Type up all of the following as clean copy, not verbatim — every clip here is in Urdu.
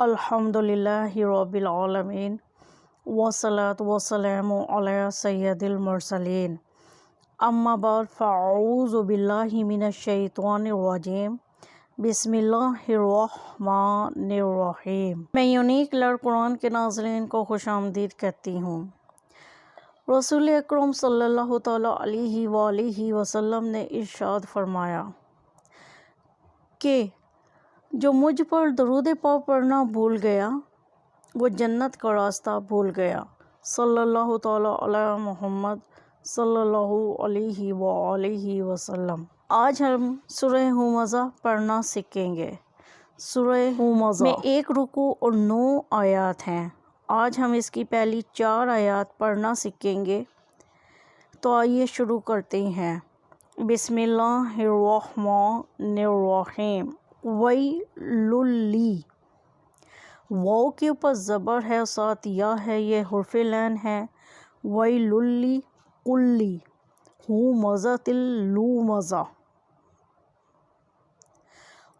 الحمدللہ رب العالمین والصلاة والسلام علی سید المرسلین اما بعد فاعوذ باللہ من الشیطان الرجیم بسم اللہ الرحمن الرحیم۔ میں یونیک لرن قرآن کے ناظرین کو خوش آمدید کہتی ہوں۔ رسول اکرم صلی اللہ تعالیٰ علیہ وآلہ وسلم نے ارشاد فرمایا کہ جو مجھ پر درود پاک پڑھنا بھول گیا وہ جنت کا راستہ بھول گیا۔ صلی اللہ تعالیٰ علی محمد صلی اللہ علیہ وآلہ وسلم۔ آج ہم سورہ ہمزہ پڑھنا سیکھیں گے۔ سورہ ہمزہ میں 1 رکوع اور 9 آیات ہیں۔ آج ہم اس کی پہلی 4 آیات پڑھنا سیکھیں گے۔ تو آئیے شروع کرتے ہیں۔ بسم اللہ الرحمن الرحیم۔ ویللی، واو کے اوپر زبر ہے، ساتھ یا ہے، یہ حرف لین ہے۔ ویللی کلی ہمزۃ لمزہ۔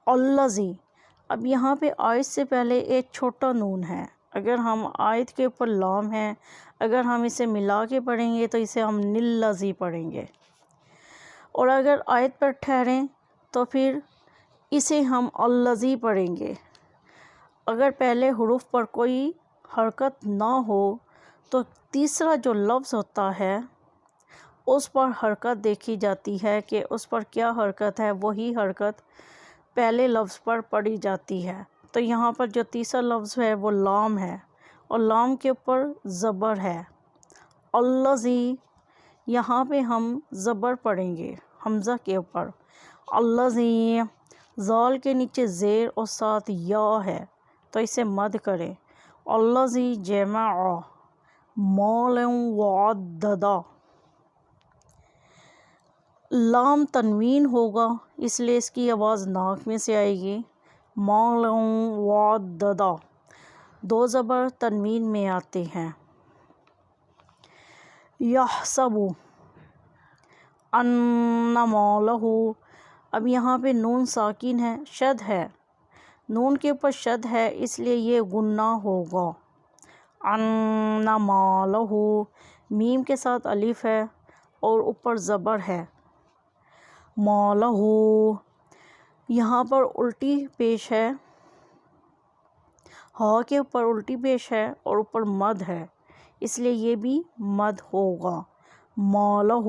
الذی، اب یہاں پہ آیت سے پہلے ایک چھوٹا نون ہے۔ اگر ہم آیت کے اوپر لام ہے، اگر ہم اسے ملا کے پڑھیں گے تو اسے ہم نلذی پڑھیں گے، اور اگر آیت پر ٹھہریں تو پھر اسے ہم الذی پڑھیں گے۔ اگر پہلے حروف پر کوئی حرکت نہ ہو تو تیسرا جو لفظ ہوتا ہے اس پر حرکت دیکھی جاتی ہے کہ اس پر کیا حرکت ہے، وہی حرکت پہلے لفظ پر پڑھی جاتی ہے۔ تو یہاں پر جو تیسرا لفظ ہے وہ لام ہے، اور لام کے اوپر زبر ہے۔ الذی، یہاں پہ ہم زبر پڑھیں گے حمزہ کے اوپر۔ الذی، زال کے نیچے زیر اور ساتھ یا ہے تو اسے مد کریں۔ الذی جمع مالا وعددا۔ لام تنوین ہوگا اس لیے اس کی آواز ناک میں سے آئے گی۔ مالا وعددا، 2 زبر تنوین میں آتے ہیں۔ یحسب ان مالہ، اب یہاں پہ نون ساکن ہے، شد ہے، نون کے اوپر شد ہے اس لیے یہ غنہ ہوگا۔ ان مالہ، میم کے ساتھ الف ہے اور اوپر زبر ہے۔ مالہ، یہاں پر الٹی پیش ہے، ہا کے اوپر الٹی پیش ہے اور اوپر مد ہے اس لیے یہ بھی مد ہوگا۔ مالہ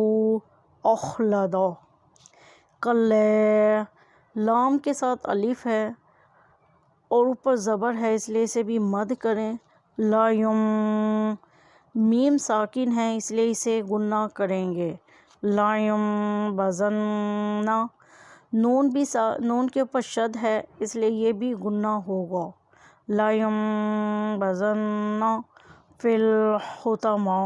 اخلدا۔ کلے، لام کے ساتھ الف ہے اور اوپر زبر ہے اس لیے اسے بھی مد کریں۔ لایم، میم ساکن ہے اس لیے اسے غنہ کریں گے۔ لایم بزنہ، نون کے اوپر شد ہے اس لیے یہ بھی غنہ ہوگا۔ لایم بزنہ فی الحطمہ۔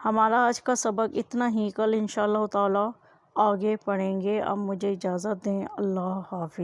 ہمارا آج کا سبق اتنا ہی، کل انشاءاللہ تعالی آگے پڑھیں گے۔ اب مجھے اجازت دیں، اللہ حافظ۔